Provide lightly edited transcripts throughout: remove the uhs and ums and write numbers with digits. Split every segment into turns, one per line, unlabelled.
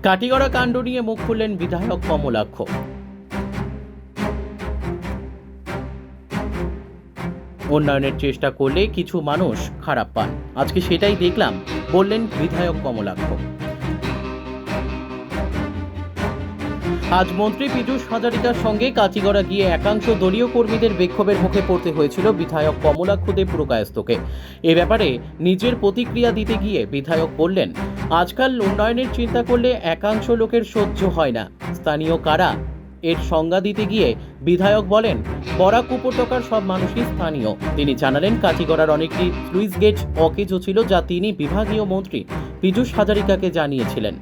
কাটিগড়া কাণ্ড নিয়ে মুখ খুললেন বিধায়ক কমলাক্ষ। উন্নয়নের চেষ্টা করলে কিছু মানুষ খারাপ পান, আজকে সেটাই দেখলাম, বললেন বিধায়ক কমলাক্ষ। আজ মন্ত্রী পীযূষ হাজারিকার সঙ্গে কাটিগড়া গিয়ে একাংশ দলীয় কর্মীদের বিক্ষোভের মুখে পড়তে হয়েছিল বিধায়ক কমলাক্ষ দেব পুরকায়স্থকে। এ ব্যাপারে নিজের প্রতিক্রিয়া দিতে গিয়ে বিধায়ক বললেন, আজকাল উন্নয়নের চিন্তা করলে একাংশ লোকের সহ্য হয় না। স্থানীয় কারা এর সংজ্ঞা দিতে গিয়ে বিধায়ক বলেন, বরাক উপত্যকার সব মানুষই স্থানীয়। তিনি জানালেন, কাটিগড়ার অনেকটি স্লুইস গেট অকেজো ছিল, যা তিনি বিভাগীয় মন্ত্রী পীযূষ হাজারিকাকে জানিয়েছিলেন।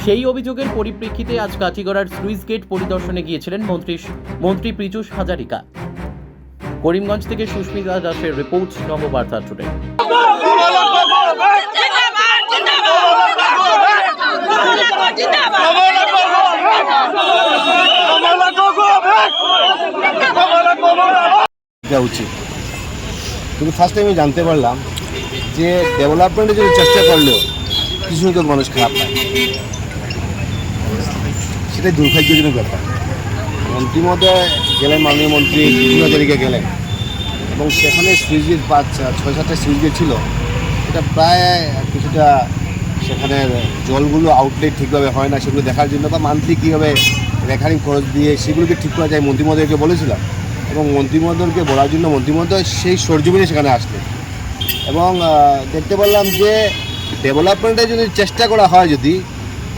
সেই অভিযোগের পরিপ্রেক্ষিতে আজ কাটিগড়ার স্লুইস গেট পরিদর্শনে গিয়েছিলেন মন্ত্রী পীযূষ হাজারিকা। করিমগঞ্জ থেকে সুস্মিতা দাসের রিপোর্ট, নববার্তা টুডে।
উচিত, কিন্তু ফার্স্ট আমি জানতে পারলাম যে ডেভেলপমেন্টের জন্য চেষ্টা করলেও কিছু সংখ্যক মানুষ খারাপ পায়, সেটাই দুর্ভাগ্যজনক ব্যাপার। মন্ত্রী মহোদয় গেলেন, মাননীয় মন্ত্রী পীযূষ হাজারিকা গেলেন, এবং সেখানে সুইচ গেট 6-7টা সুইচ গেট ছিল। এটা প্রায় কিছুটা সেখানে জলগুলো আউটলেট ঠিকভাবে হয় না, সেগুলো দেখার জন্য বা মান্থলি কীভাবে রেকারিং খরচ দিয়ে সেগুলোকে ঠিক করা যায় মন্ত্রী মহোদয়কে বলেছিলাম, এবং মন্ত্রী মহোদয়কে বলার জন্য মন্ত্রী মহোদয় সেই সরজমিনে সেখানে আসলেন। এবং দেখতে পারলাম যে ডেভেলপমেন্টের যদি চেষ্টা করা হয়, যদি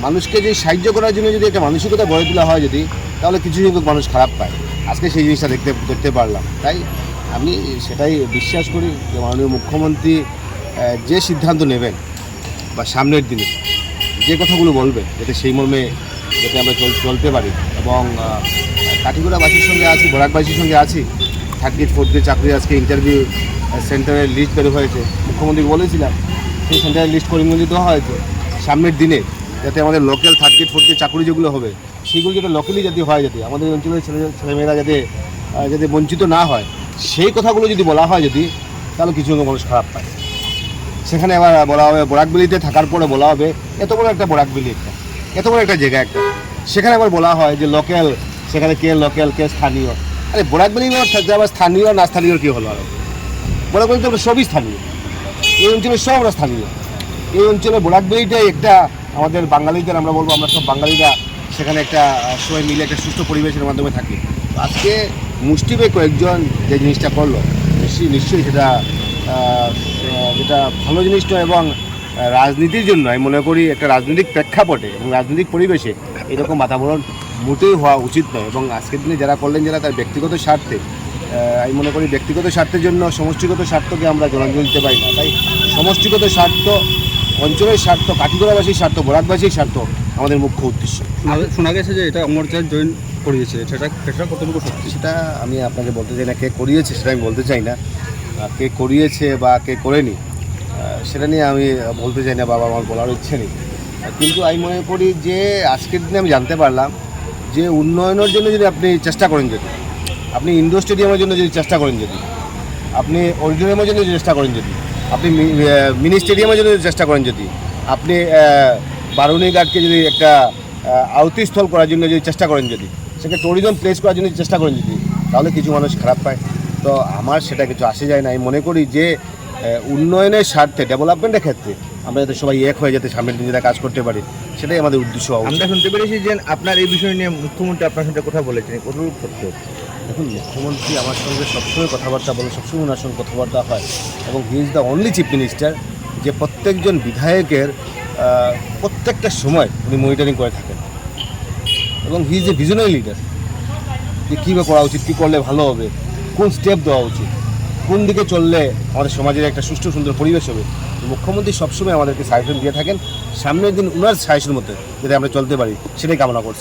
মানুষকে যে সাহায্য করার জন্য যদি একটা মানসিকতা গড়ে তোলা হয় যদি, তাহলে কিছু সংখ্যক মানুষ খারাপ পায়। আজকে সেই জিনিসটা দেখতে পারলাম। তাই আমি সেটাই বিশ্বাস করি যে মাননীয় মুখ্যমন্ত্রী যে সিদ্ধান্ত নেবেন বা সামনের দিনে যে কথাগুলো বলবেন, যাতে সেই মর্মে যাতে আমরা চলতে পারি। এবং কাটিগড়াবাসীর সঙ্গে আছি, বরাকবাসীর সঙ্গে আছি। 3rd গ্রেড 4th গ্রেড চাকরি আজকে ইন্টারভিউ সেন্টারের লিস্ট বের হয়েছে, মুখ্যমন্ত্রীকে বলেছিলাম সেই সেন্টারের লিস্ট করিমগঞ্জে দেওয়া হয়েছে। সামনের দিনে যাতে আমাদের local 3rd grade 4th grade চাকরি যেগুলো হবে সেগুলো যাতে লোকালি যাতে হয়, যাতে আমাদের অঞ্চলের ছেলেমেয়েরা যাতে বঞ্চিত না হয়, সেই কথাগুলো যদি বলা হয় যদি, তাহলে কিছু মানুষ খারাপ পায়। সেখানে আবার বলা হবে বরাকবেলিতে থাকার পরে বলা হবে এত বড় একটা বরাকবেলি, এত বড় একটা জায়গা একটা, সেখানে আবার বলা হয় যে লোকাল, সেখানে কে লোকাল কে স্থানীয়। আরে বরাকবেলি আবার স্থানীয় না স্থানীয় কী হলো? আর বরাকবেলি তো সবই স্থানীয়, এই অঞ্চলের সব আমরা স্থানীয়। এই অঞ্চলে বরাকবেলিটাই একটা আমাদের বাঙালিদের, আমরা বলবো আমরা সব বাঙালিরা সেখানে একটা সবাই মিলে একটা সুস্থ পরিবেশের মাধ্যমে থাকি। আজকে মুষ্টিমে কয়েকজন যে জিনিসটা করলো, নিশ্চয়ই সেটা যেটা ভালো জিনিস নয়। এবং রাজনীতির জন্য আমি মনে করি একটা রাজনৈতিক প্রেক্ষাপটে এবং রাজনৈতিক পরিবেশে এরকম বাতাবরণ মোটেই হওয়া উচিত নয়। এবং আজকের দিনে যারা করলেন, যারা তার ব্যক্তিগত স্বার্থে, আমি মনে করি ব্যক্তিগত স্বার্থের জন্য সমষ্টিগত স্বার্থকে আমরা জলাঞ্জলি দিতে পারি না। তাই সমষ্টিগত স্বার্থ, অঞ্চলের স্বার্থ, কাটিগড়াবাসীর স্বার্থ, বরাকবাসীর স্বার্থ আমাদের মুখ্য উদ্দেশ্য।
শোনা গেছে যে এটা অমরচাঁদ জয়েন করিয়েছে, সেটা কতটুকু সত্যি?
সেটা আমি আপনাকে বলতে চাই না, কে করিয়েছে সেটা আমি বলতে চাই না। কে করিয়েছে বা কে করেনি সেটা নিয়ে আমি বলতে চাই না, বাবা আমার বলার ইচ্ছে নেই। কিন্তু আমি মনে করি যে আজকের দিনে আমি জানতে পারলাম যে উন্নয়নের জন্য যদি আপনি চেষ্টা করেন, যদি আপনি ইন্ডোর স্টেডিয়ামের জন্য যদি চেষ্টা করেন, যদি আপনি অডিটোরিয়ামের জন্য যদি চেষ্টা করেন, যদি আপনি মিনি স্টেডিয়ামের জন্য যদি চেষ্টা করেন, যদি আপনি বারুণীঘাটকে যদি একটা আউতিস্থল করার জন্য যদি চেষ্টা করেন, যদি সেটা ট্যুরিজম প্লেস করার জন্য চেষ্টা করেন, যদি তাহলে কিছু মানুষ খারাপ পায়। তো আমার সেটা কিছু আসে যায় না। আমি মনে করি যে উন্নয়নের স্বার্থে, ডেভেলপমেন্টের ক্ষেত্রে আমরা যাতে সবাই এক হয়ে যাতে সামনের দিন যেটা কাজ করতে পারি, সেটাই আমাদের উদ্দেশ্য।
আমরা শুনতে পেরেছি যে আপনার এই বিষয় নিয়ে মুখ্যমন্ত্রী আপনার সঙ্গে কথা বলেছেন, কতটুকু সত্য?
দেখুন, মুখ্যমন্ত্রী আমার সঙ্গে সবসময় কথাবার্তা বলে, সবসময় ওনার সঙ্গে কথাবার্তা হয়, এবং he is the only chief minister যে প্রত্যেকজন বিধায়কের প্রত্যেকটা সময় উনি মনিটরিং করে থাকেন। এবং he is a visionary leader, যে কীভাবে করা উচিত, কী করলে ভালো হবে, কোন স্টেপ দেওয়া উচিত, কোন দিকে চললে আমাদের সমাজের একটা সুষ্ঠু সুন্দর পরিবেশ হবে। মুখ্যমন্ত্রী সবসময় আমাদেরকে সাজেশন দিয়ে থাকেন। সামনের দিন ওনার সাজেশনের মধ্যে যাতে আমরা চলতে পারি, সেটাই কামনা করছি।